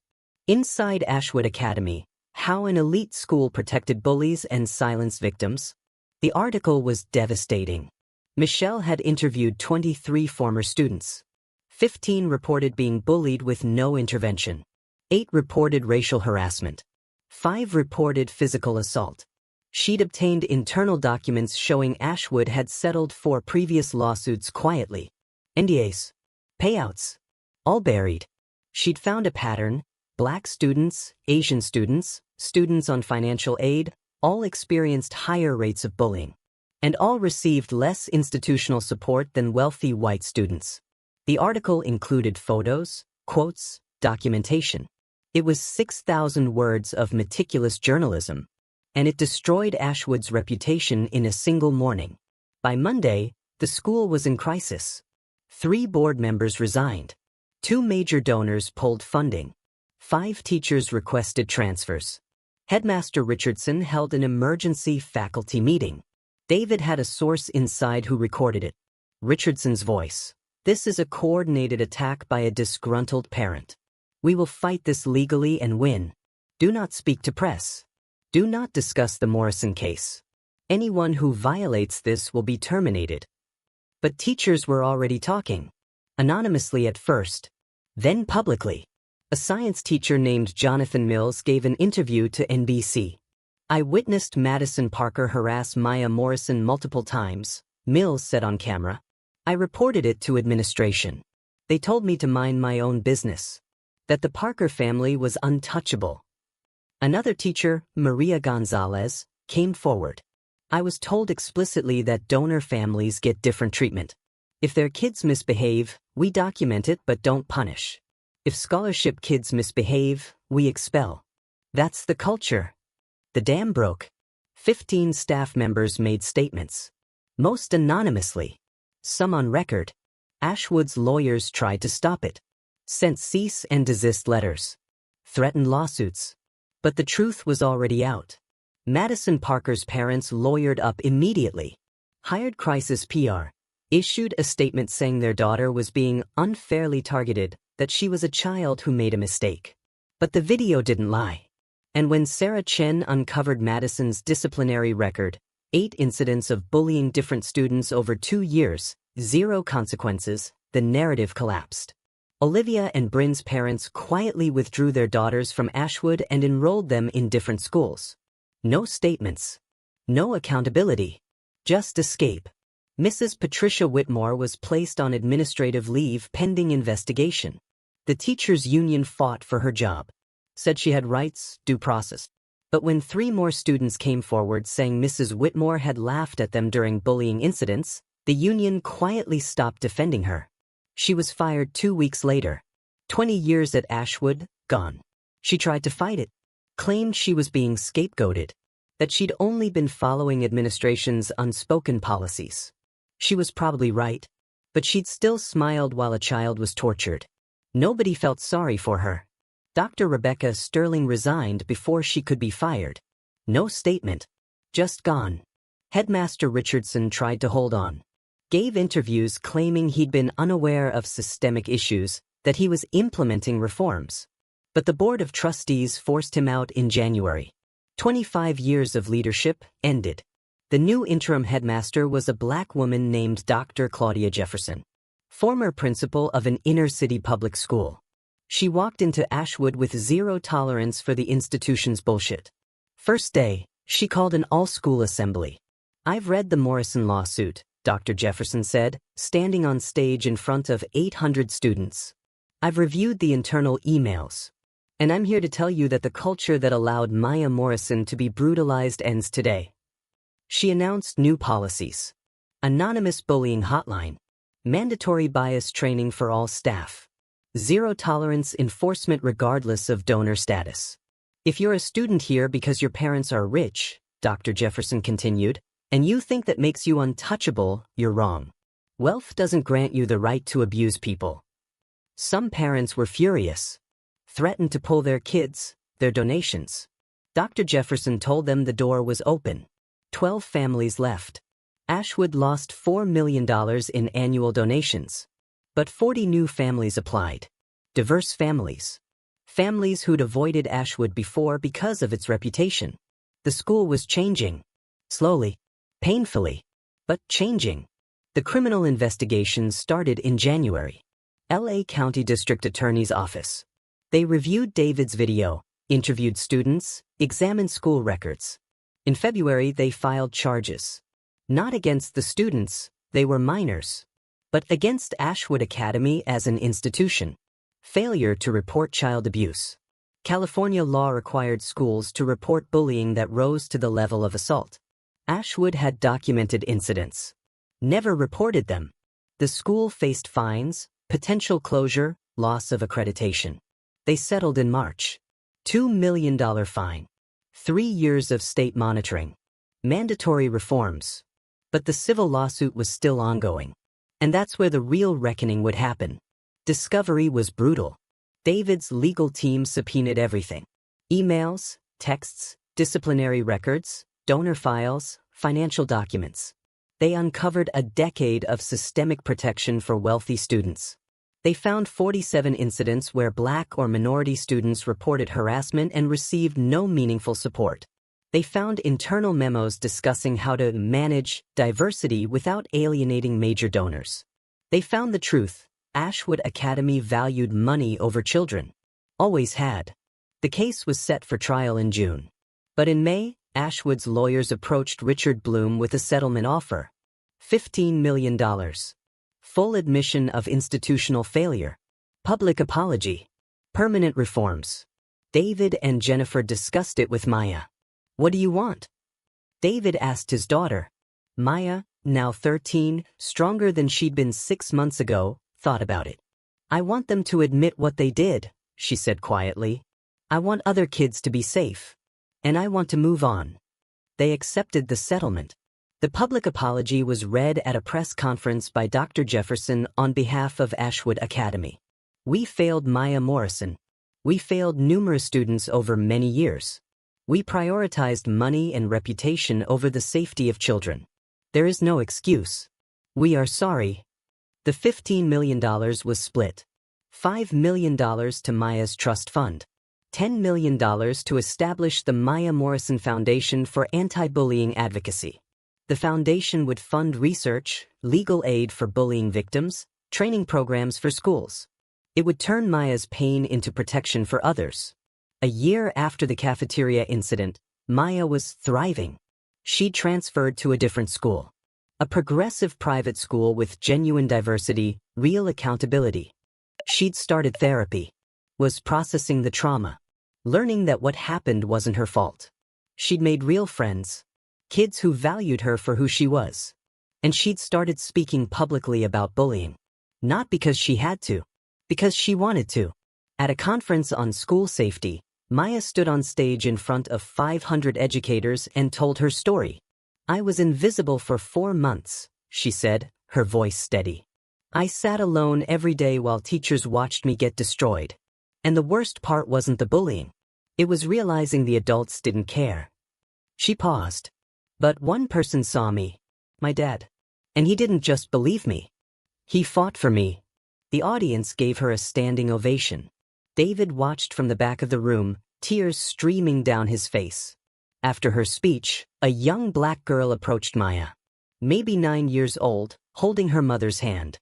Inside Ashwood Academy, How an Elite School Protected Bullies and Silenced Victims. The article was devastating. Michelle had interviewed 23 former students. 15 reported being bullied with no intervention. 8 reported racial harassment. 5 reported physical assault. She'd obtained internal documents showing Ashwood had settled 4 previous lawsuits quietly. NDAs. Payouts. All buried. She'd found a pattern. Black students, Asian students, students on financial aid, all experienced higher rates of bullying. And all received less institutional support than wealthy white students. The article included photos, quotes, documentation. It was 6,000 words of meticulous journalism. And it destroyed Ashwood's reputation in a single morning. By Monday, the school was in crisis. 3 board members resigned. 2 major donors pulled funding. 5 teachers requested transfers. Headmaster Richardson held an emergency faculty meeting. David had a source inside who recorded it. Richardson's voice. This is a coordinated attack by a disgruntled parent. We will fight this legally and win. Do not speak to press. Do not discuss the Morrison case. Anyone who violates this will be terminated. But teachers were already talking. Anonymously at first. Then publicly. A science teacher named Jonathan Mills gave an interview to NBC. I witnessed Madison Parker harass Maya Morrison multiple times, Mills said on camera. I reported it to administration. They told me to mind my own business. That the Parker family was untouchable. Another teacher, Maria Gonzalez, came forward. I was told explicitly that donor families get different treatment. If their kids misbehave, we document it but don't punish. If scholarship kids misbehave, we expel. That's the culture. The dam broke. 15 staff members made statements. Most anonymously. Some on record. Ashwood's lawyers tried to stop it. Sent cease and desist letters. Threatened lawsuits. But the truth was already out. Madison Parker's parents lawyered up immediately. Hired crisis PR. Issued a statement saying their daughter was being unfairly targeted, that she was a child who made a mistake. But the video didn't lie. And when Sarah Chen uncovered Madison's disciplinary record, 8 incidents of bullying different students over 2 years, 0 consequences, the narrative collapsed. Olivia and Bryn's parents quietly withdrew their daughters from Ashwood and enrolled them in different schools. No statements. No accountability. Just escape. Mrs. Patricia Whitmore was placed on administrative leave pending investigation. The teachers' union fought for her job. Said she had rights, due process. But when 3 more students came forward saying Mrs. Whitmore had laughed at them during bullying incidents, the union quietly stopped defending her. She was fired 2 weeks later. 20 years at Ashwood, gone. She tried to fight it. Claimed she was being scapegoated. That she'd only been following administration's unspoken policies. She was probably right. But she'd still smiled while a child was tortured. Nobody felt sorry for her. Dr. Rebecca Sterling resigned before she could be fired. No statement. Just gone. Headmaster Richardson tried to hold on. Gave interviews claiming he'd been unaware of systemic issues, that he was implementing reforms. But the Board of Trustees forced him out in January. 25 years of leadership ended. The new interim headmaster was a black woman named Dr. Claudia Jefferson, former principal of an inner-city public school. She walked into Ashwood with zero tolerance for the institution's bullshit. First day, she called an all-school assembly. "I've read the Morrison lawsuit," Dr. Jefferson said, standing on stage in front of 800 students. "I've reviewed the internal emails. And I'm here to tell you that the culture that allowed Maya Morrison to be brutalized ends today." She announced new policies. Anonymous bullying hotline. Mandatory bias training for all staff. Zero tolerance enforcement regardless of donor status. "If you're a student here because your parents are rich," Dr. Jefferson continued, "and you think that makes you untouchable, you're wrong. Wealth doesn't grant you the right to abuse people." Some parents were furious. Threatened to pull their kids, their donations. Dr. Jefferson told them the door was open. 12 families left. Ashwood lost $4 million in annual donations. But 40 new families applied. Diverse families. Families who'd avoided Ashwood before because of its reputation. The school was changing. Slowly. Painfully. But changing. The criminal investigation started in January. LA County District Attorney's Office. They reviewed David's video, interviewed students, examined school records. In February, they filed charges. Not against the students, they were minors, but against Ashwood Academy as an institution. Failure to report child abuse. California law required schools to report bullying that rose to the level of assault. Ashwood had documented incidents. Never reported them. The school faced fines, potential closure, loss of accreditation. They settled in March. $2 million fine. 3 years of state monitoring. Mandatory reforms. But the civil lawsuit was still ongoing. And that's where the real reckoning would happen. Discovery was brutal. David's legal team subpoenaed everything. Emails, texts, disciplinary records, donor files, financial documents. They uncovered a decade of systemic protection for wealthy students. They found 47 incidents where Black or minority students reported harassment and received no meaningful support. They found internal memos discussing how to manage diversity without alienating major donors. They found the truth. Ashwood Academy valued money over children. Always had. The case was set for trial in June. But in May, Ashwood's lawyers approached Richard Bloom with a settlement offer. $15 million. Full admission of institutional failure. Public apology. Permanent reforms. David and Jennifer discussed it with Maya. "What do you want?" David asked his daughter. Maya, now 13, stronger than she'd been 6 months ago, thought about it. "I want them to admit what they did," she said quietly. "I want other kids to be safe. And I want to move on." They accepted the settlement. The public apology was read at a press conference by Dr. Jefferson on behalf of Ashwood Academy. "We failed Maya Morrison. We failed numerous students over many years. We prioritized money and reputation over the safety of children. There is no excuse. We are sorry." The $15 million was split. $5 million to Maya's trust fund. $10 million to establish the Maya Morrison Foundation for Anti-Bullying Advocacy. The foundation would fund research, legal aid for bullying victims, training programs for schools. It would turn Maya's pain into protection for others. A year after the cafeteria incident, Maya was thriving. She transferred to a different school. A progressive private school with genuine diversity, real accountability. She'd started therapy. Was processing the trauma. Learning that what happened wasn't her fault. She'd made real friends. Kids who valued her for who she was. And she'd started speaking publicly about bullying. Not because she had to. Because she wanted to. At a conference on school safety, Maya stood on stage in front of 500 educators and told her story. "I was invisible for 4 months," she said, her voice steady. "I sat alone every day while teachers watched me get destroyed. And the worst part wasn't the bullying. It was realizing the adults didn't care." She paused. "But one person saw me. My dad. And he didn't just believe me. He fought for me." The audience gave her a standing ovation. David watched from the back of the room, tears streaming down his face. After her speech, a young Black girl approached Maya. Maybe 9 years old, holding her mother's hand.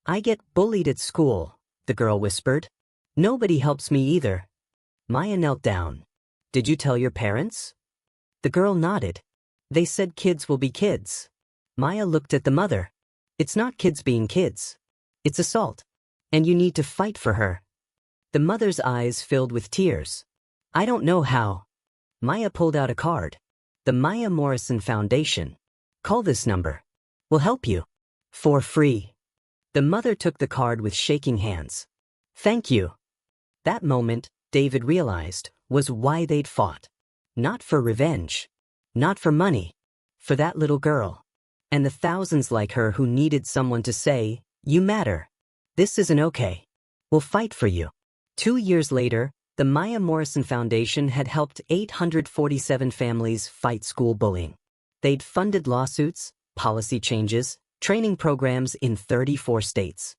"I get bullied at school," the girl whispered. Nobody helps me either. Maya knelt down. Did you tell your parents? The girl nodded. They said kids will be kids. Maya looked at the mother. It's not kids being kids. It's assault. And you need to fight for her. The mother's eyes filled with tears. I don't know how. Maya pulled out a card. The Maya Morrison Foundation. Call this number. We'll help you. For free. The mother took the card with shaking hands. Thank you. That moment, David realized, was why they'd fought. Not for revenge. Not for money. For that little girl. And the thousands like her who needed someone to say, you matter. This isn't okay. We'll fight for you. 2 years later, the Maya Morrison Foundation had helped 847 families fight school bullying. They'd funded lawsuits, policy changes, training programs in 34 states.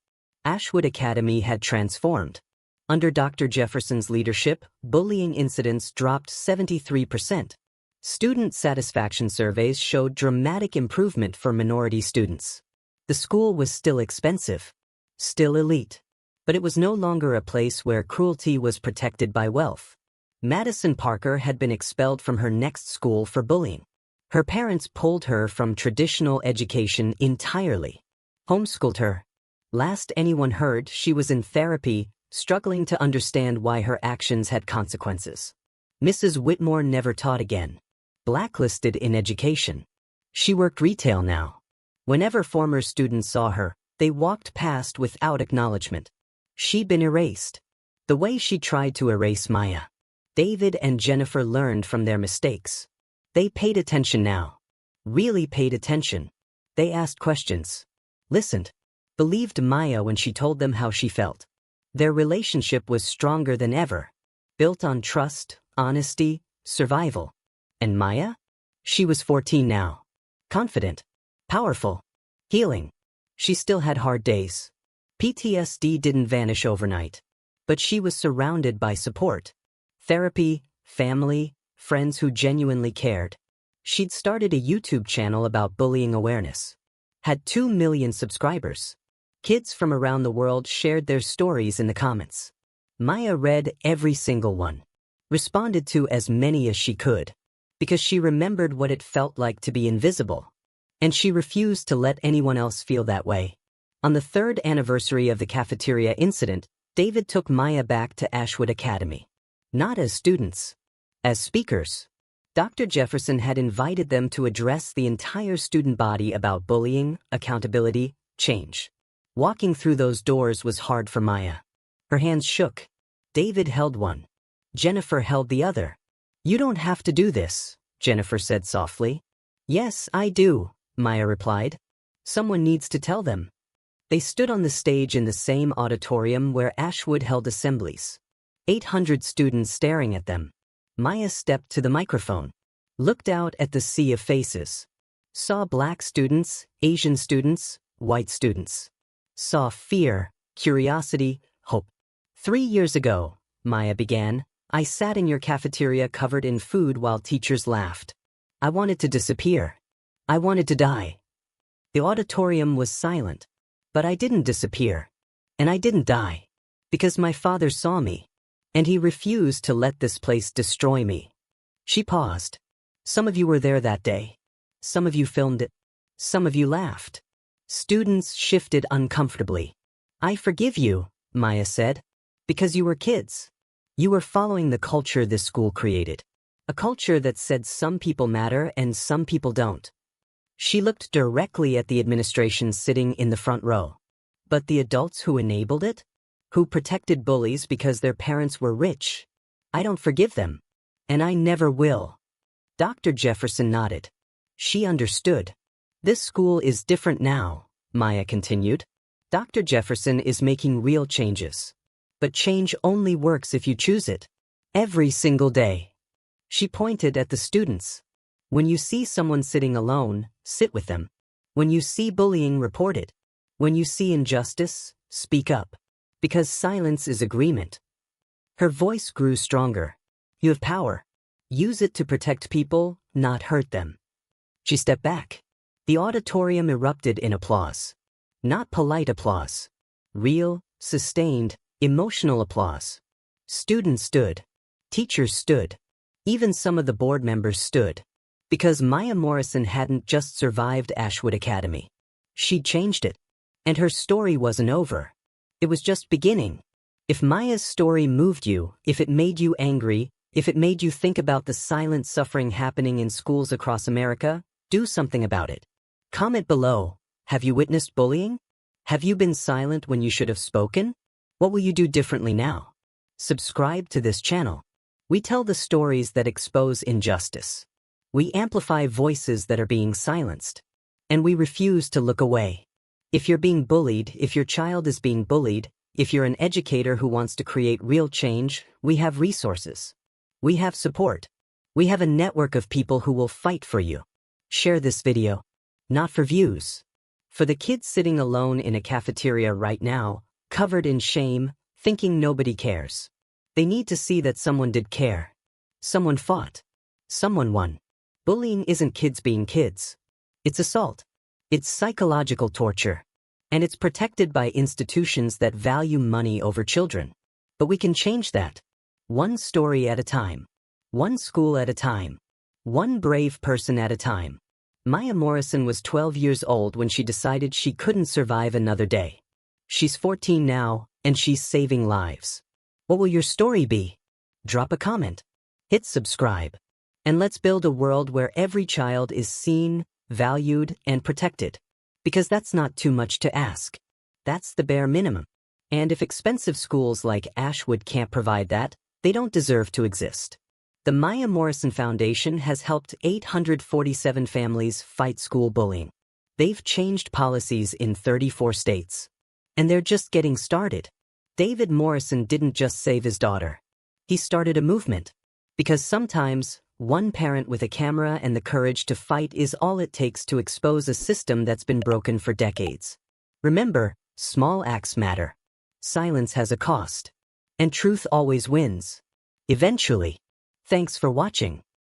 Ashwood Academy had transformed. Under Dr. Jefferson's leadership, bullying incidents dropped 73%. Student satisfaction surveys showed dramatic improvement for minority students. The school was still expensive, still elite, but it was no longer a place where cruelty was protected by wealth. Madison Parker had been expelled from her next school for bullying. Her parents pulled her from traditional education entirely. Homeschooled her. Last anyone heard, she was in therapy, struggling to understand why her actions had consequences. Mrs. Whitmore never taught again. Blacklisted in education. She worked retail now. Whenever former students saw her, they walked past without acknowledgement. She'd been erased. The way she tried to erase Maya. David and Jennifer learned from their mistakes. They paid attention now. Really paid attention. They asked questions. Listened. Believed Maya when she told them how she felt. Their relationship was stronger than ever. Built on trust, honesty, survival. And Maya? She was 14 now. Confident. Powerful. Healing. She still had hard days. PTSD didn't vanish overnight. But she was surrounded by support. Therapy, family, friends who genuinely cared. She'd started a YouTube channel about bullying awareness. Had 2 million subscribers. Kids from around the world shared their stories in the comments. Maya read every single one. Responded to as many as she could. Because she remembered what it felt like to be invisible. And she refused to let anyone else feel that way. On the 3rd anniversary of the cafeteria incident, David took Maya back to Ashwood Academy. Not as students. As speakers. Dr. Jefferson had invited them to address the entire student body about bullying, accountability, change. Walking through those doors was hard for Maya. Her hands shook. David held one. Jennifer held the other. You don't have to do this, Jennifer said softly. Yes, I do, Maya replied. Someone needs to tell them. They stood on the stage in the same auditorium where Ashwood held assemblies. 800 students staring at them. Maya stepped to the microphone. Looked out at the sea of faces. Saw black students, Asian students, white students. Saw fear, curiosity, hope. 3 years ago, Maya began, I sat in your cafeteria covered in food while teachers laughed. I wanted to disappear. I wanted to die. The auditorium was silent. But I didn't disappear. And I didn't die. Because my father saw me. And he refused to let this place destroy me. She paused. Some of you were there that day. Some of you filmed it. Some of you laughed. Students shifted uncomfortably. I forgive you, Maya said. Because you were kids. You were following the culture this school created. A culture that said some people matter and some people don't. She looked directly at the administration sitting in the front row. But the adults who enabled it? Who protected bullies because their parents were rich? I don't forgive them. And I never will. Dr. Jefferson nodded. She understood. This school is different now, Maya continued. Dr. Jefferson is making real changes. But change only works if you choose it. Every single day. She pointed at the students. When you see someone sitting alone, sit with them. When you see bullying, report it. When you see injustice, speak up. Because silence is agreement. Her voice grew stronger. You have power. Use it to protect people, not hurt them. She stepped back. The auditorium erupted in applause. Not polite applause. Real, sustained, Emotional applause. Students stood. Teachers stood. Even some of the board members stood. Because Maya Morrison hadn't just survived Ashwood Academy. She'd changed it. And her story wasn't over. It was just beginning. If Maya's story moved you, if it made you angry, if it made you think about the silent suffering happening in schools across America, do something about it. Comment below. Have you witnessed bullying? Have you been silent when you should have spoken? What will you do differently now? Subscribe to this channel. We tell the stories that expose injustice. We amplify voices that are being silenced. And we refuse to look away. If you're being bullied, if your child is being bullied, if you're an educator who wants to create real change, we have resources. We have support. We have a network of people who will fight for you. Share this video. Not for views. For the kids sitting alone in a cafeteria right now, covered in shame, thinking nobody cares. They need to see that someone did care. Someone fought. Someone won. Bullying isn't kids being kids. It's assault. It's psychological torture. And it's protected by institutions that value money over children. But we can change that. One story at a time. One school at a time. One brave person at a time. Maya Morrison was 12 years old when she decided she couldn't survive another day. She's 14 now, and she's saving lives. What will your story be? Drop a comment. Hit subscribe. And let's build a world where every child is seen, valued, and protected. Because that's not too much to ask. That's the bare minimum. And if expensive schools like Ashwood can't provide that, they don't deserve to exist. The Maya Morrison Foundation has helped 847 families fight school bullying. They've changed policies in 34 states. And they're just getting started. David Morrison didn't just save his daughter. He started a movement. Because sometimes, one parent with a camera and the courage to fight is all it takes to expose a system that's been broken for decades. Remember, small acts matter. Silence has a cost. And truth always wins. Eventually. Thanks for watching.